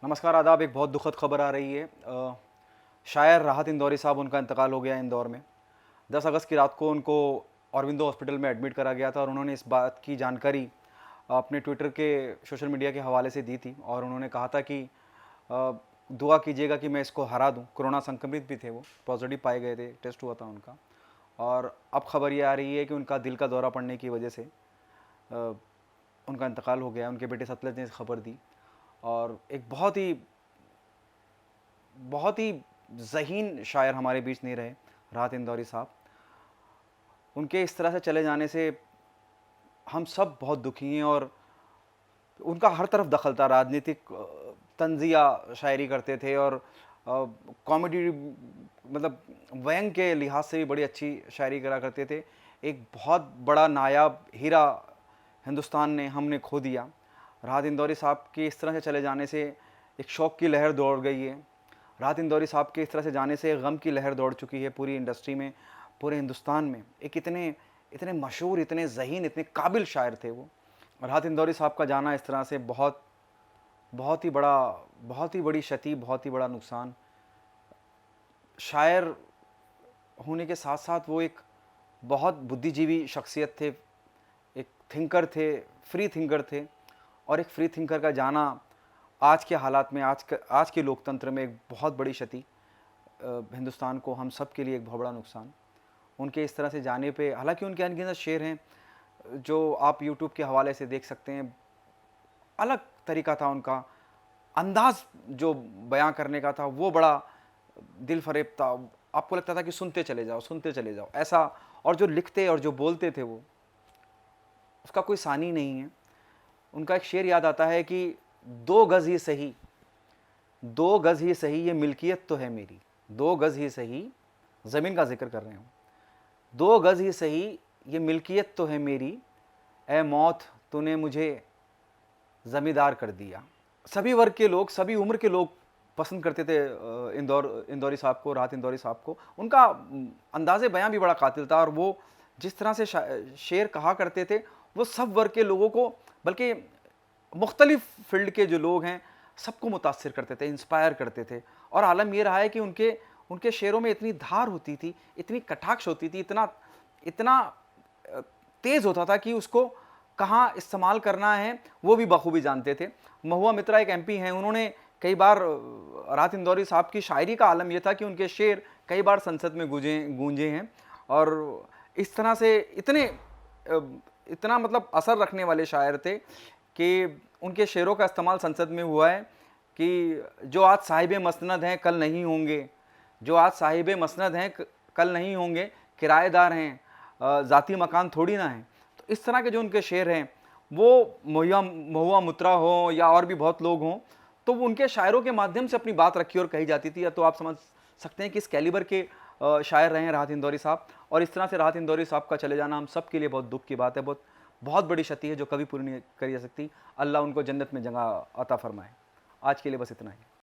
नमस्कार, आदाब। एक बहुत दुखद खबर आ रही है। शायर राहत इंदौरी साहब, उनका इंतकाल हो गया इंदौर में। 10 अगस्त की रात को उनको औरबिंदो हॉस्पिटल में एडमिट करा गया था और उन्होंने इस बात की जानकारी अपने ट्विटर के सोशल मीडिया के हवाले से दी थी और उन्होंने कहा था कि दुआ कीजिएगा कि मैं इसको हरा दूं। कोरोना संक्रमित भी थे, वो पॉजिटिव पाए गए थे, टेस्ट हुआ था उनका। और अब खबर ये आ रही है कि उनका दिल का दौरा पड़ने की वजह से उनका इंतकाल हो गया। उनके बेटे सतलज ने इस खबर दी और एक बहुत ही ज़हीन शायर हमारे बीच नहीं रहे, राहत इंदौरी साहब। उनके इस तरह से चले जाने से हम सब बहुत दुखी हैं और उनका हर तरफ दखल था। राजनीतिक तंज़िया शायरी करते थे और कॉमेडी, मतलब व्यंग के लिहाज से भी बड़ी अच्छी शायरी करा करते थे। एक बहुत बड़ा नायाब हीरा हिंदुस्तान ने हमने खो दिया। राहत इंदौरी साहब के इस तरह से चले जाने से एक शौक़ की लहर दौड़ गई है। राहत इंदौरी साहब के इस तरह से जाने से गम की लहर दौड़ चुकी है पूरी इंडस्ट्री में, पूरे हिंदुस्तान में। एक इतने इतने मशहूर, इतने ज़हीन, इतने काबिल शायर थे वो। राहत इंदौरी साहब का जाना इस तरह से बहुत ही बड़ी क्षति, बहुत ही बड़ा नुकसान। शायर होने के साथ साथ वो एक बहुत बुद्धिजीवी शख्सियत थे, एक थिंकर थे, फ्री थिंकर थे। और एक फ्री थिंकर का जाना आज के हालात में, आज के लोकतंत्र में एक बहुत बड़ी क्षति, हिंदुस्तान को, हम सब के लिए एक बहुत बड़ा नुकसान। उनके इस तरह से जाने पे, हालांकि उनके अनगिनत शेर हैं जो आप यूट्यूब के हवाले से देख सकते हैं। अलग तरीका था उनका, अंदाज़ जो बयां करने का था वो बड़ा दिल फरेब था। आपको लगता था कि सुनते चले जाओ ऐसा। और जो लिखते और जो बोलते थे वो, उसका कोई सानी नहीं है। उनका एक शेर याद आता है कि 2 गज़ ही सही, 2 गज़ ही सही ये मिल्कियत तो है मेरी। 2 गज़ ही सही, ज़मीन का जिक्र कर रहे हूँ। 2 गज़ ही सही ये मिल्कियत तो है मेरी, ए मौत तूने मुझे ज़मींदार कर दिया। सभी वर्ग के लोग, सभी उम्र के लोग पसंद करते थे इंदौरी साहब को, राहत इंदौरी साहब को। उनका अंदाज़े बयां भी बड़ा कातिल था और वो जिस तरह से शेर कहा करते थे वो सब वर्ग के लोगों को, बल्कि मुख्तलिफ फील्ड के जो लोग हैं सबको मुतासिर करते थे, इंस्पायर करते थे। और आलम यह रहा है कि उनके शेरों में इतनी धार होती थी, इतनी कटाक्ष होती थी, इतना तेज़ होता था कि उसको कहाँ इस्तेमाल करना है वो भी बखूबी जानते थे। महुआ मित्रा एक MP हैं, उन्होंने कई बार, राहत इंदौरी साहब की शायरी का आलम यह था कि उनके शेर कई बार संसद में गूंजे हैं। और इस तरह से इतना मतलब असर रखने वाले शायर थे कि उनके शेरों का इस्तेमाल संसद में हुआ है कि जो आज साहिब मसनद हैं कल नहीं होंगे, जो आज साहिब मसनद हैं कल नहीं होंगे, किराएदार हैं, ज़ाती मकान थोड़ी ना है। तो इस तरह के जो उनके शेर हैं, वो महुआ मित्रा हो या और भी बहुत लोग हों, तो वो उनके शायरों के माध्यम से अपनी बात रखी और कही जाती थी। तो आप समझ सकते हैं कि इस कैलिबर के शायर रहे हैं राहत इंदौरी साहब। और इस तरह से राहत इंदौरी साहब का चले जाना हम सब के लिए बहुत दुख की बात है, बहुत बड़ी क्षति है जो कभी पूरी नहीं करी जा सकती। अल्लाह उनको जन्नत में जगह अता फरमाए। आज के लिए बस इतना ही।